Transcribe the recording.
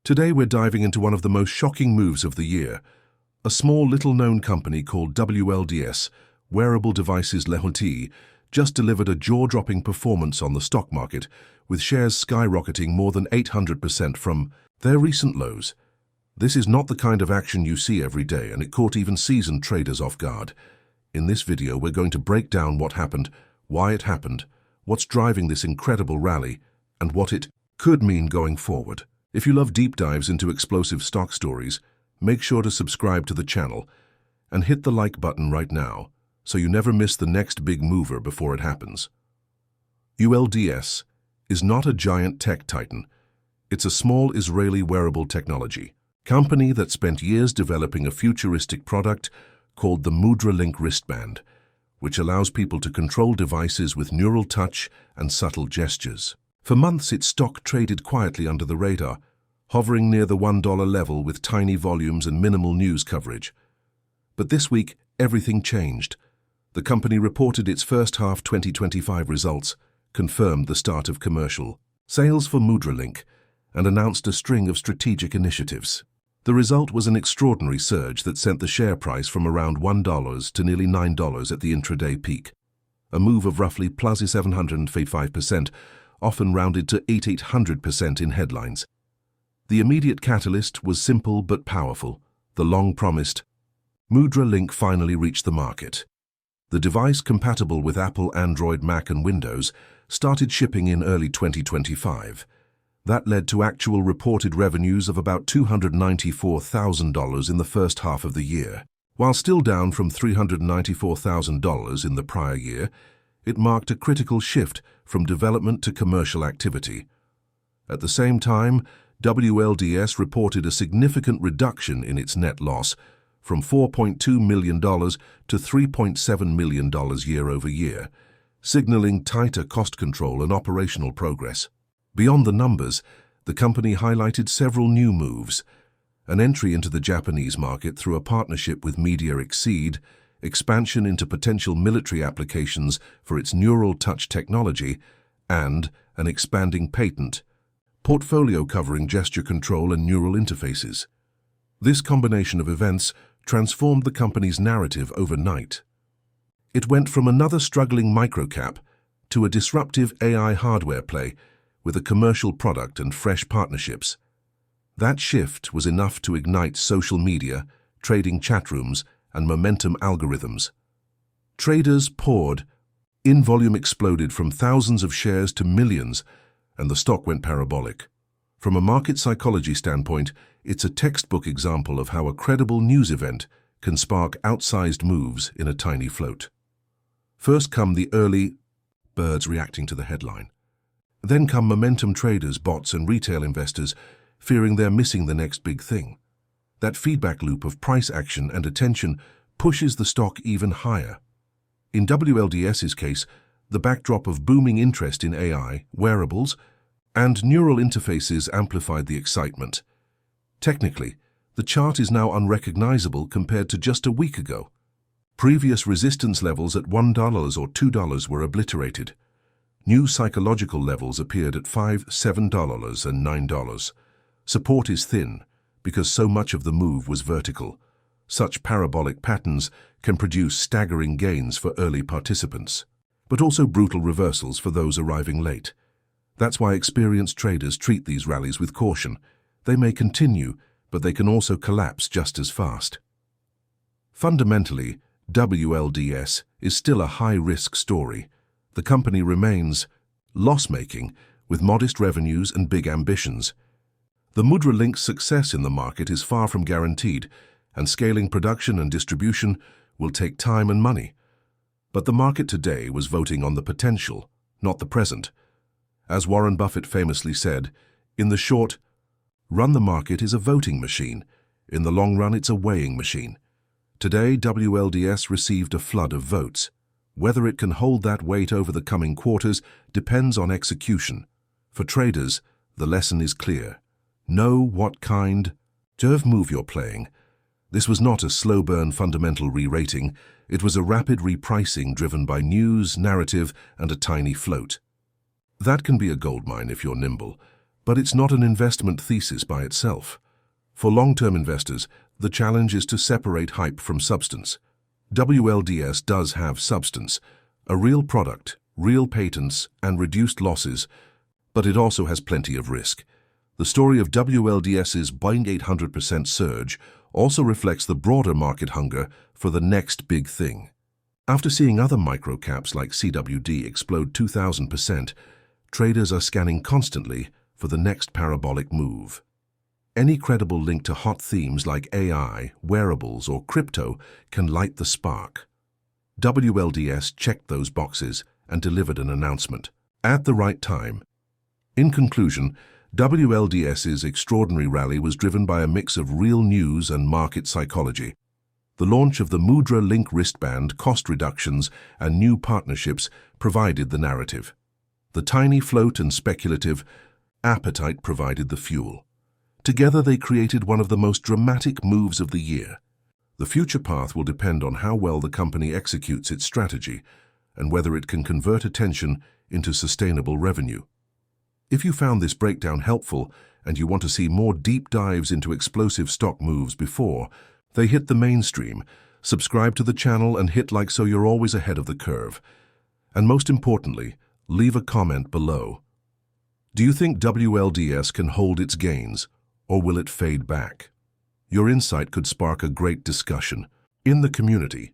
Today we're diving into one of the most shocking moves of the year. A small, little-known company called WLDS, Wearable Devices Ltd, just delivered a jaw-dropping performance on the stock market, with shares skyrocketing more than 800% from their recent lows. This is not the kind of action you see every day, and it caught even seasoned traders off guard. In this video, we're going to break down what happened, why it happened, what's driving this incredible rally, and what it could mean going forward. If you love deep dives into explosive stock stories, make sure to subscribe to the channel and hit the like button right now so you never miss the next big mover before it happens. WLDS is not a giant tech titan. It's a small Israeli wearable technology company that spent years developing a futuristic product called the Mudra Link wristband, which allows people to control devices with neural touch and subtle gestures. For months, its stock traded quietly under the radar, hovering near the $1 level with tiny volumes and minimal news coverage. But this week, everything changed. The company reported its first half 2025 results, confirmed the start of commercial sales for Mudra Link, and announced a string of strategic initiatives. The result was an extraordinary surge that sent the share price from around $1 to nearly $9 at the intraday peak, a move of roughly plus 755%, often rounded to 800% in headlines. The immediate catalyst was simple but powerful. The long-promised Mudra Link finally reached the market. The device, compatible with Apple, Android, Mac and Windows, started shipping in early 2025. That led to actual reported revenues of about $294,000 in the first half of the year. While still down from $394,000 in the prior year, it marked a critical shift from development to commercial activity. At the same time, WLDS reported a significant reduction in its net loss, from $4.2 million to $3.7 million year over year, signaling tighter cost control and operational progress. Beyond the numbers, the company highlighted several new moves: an entry into the Japanese market through a partnership with Media Exceed, expansion into potential military applications for its neural touch technology, and an expanding patent portfolio covering gesture control and neural interfaces. This combination of events transformed the company's narrative overnight. It went from another struggling microcap to a disruptive AI hardware play with a commercial product and fresh partnerships. That shift was enough to ignite social media, trading chat rooms, and momentum algorithms. Traders poured. In-volume exploded from thousands of shares to millions, and the stock went parabolic. From a market psychology standpoint, it's a textbook example of how a credible news event can spark outsized moves in a tiny float. First come the early birds reacting to the headline. Then come momentum traders, bots, and retail investors fearing they're missing the next big thing. That feedback loop of price action and attention pushes the stock even higher. In WLDS's case, the backdrop of booming interest in AI, wearables, and neural interfaces amplified the excitement. Technically, the chart is now unrecognizable compared to just a week ago. Previous resistance levels at $1 or $2 were obliterated. New psychological levels appeared at $5, $7, and $9. Support is thin because so much of the move was vertical. Such parabolic patterns can produce staggering gains for early participants, but also brutal reversals for those arriving late. That's why experienced traders treat these rallies with caution. They may continue, but they can also collapse just as fast. Fundamentally, WLDS is still a high-risk story. The company remains loss-making, with modest revenues and big ambitions. The Mudra Link's success in the market is far from guaranteed, and scaling production and distribution will take time and money. But the market today was voting on the potential, not the present. As Warren Buffett famously said, in the short run the market is a voting machine, in the long run it's a weighing machine. Today, WLDS received a flood of votes. Whether it can hold that weight over the coming quarters depends on execution. For traders, the lesson is clear. Know what kind of move you're playing. This was not a slow-burn fundamental re-rating. It was a rapid repricing driven by news, narrative, and a tiny float. That can be a goldmine if you're nimble, But it's not an investment thesis by itself. For long-term investors, the challenge is to separate hype from substance. WLDS does have substance, a real product, real patents, and reduced losses, but it also has plenty of risk. The story of WLDS's buying 800% surge also reflects the broader market hunger for the next big thing. After seeing other microcaps like CWD explode 2,000%, traders are scanning constantly for the next parabolic move. Any credible link to hot themes like AI, wearables, or crypto can light the spark. WLDS checked those boxes and delivered an announcement at the right time. In conclusion, WLDS's extraordinary rally was driven by a mix of real news and market psychology. The launch of the Mudra Link wristband, cost reductions, and new partnerships provided the narrative. The tiny float and speculative appetite provided the fuel. Together they created one of the most dramatic moves of the year. The future path will depend on how well the company executes its strategy and whether it can convert attention into sustainable revenue. If you found this breakdown helpful and you want to see more deep dives into explosive stock moves before they hit the mainstream, subscribe to the channel and hit like so you're always ahead of the curve. And most importantly, leave a comment below. Do you think WLDS can hold its gains, or will it fade back? Your insight could spark a great discussion in the community.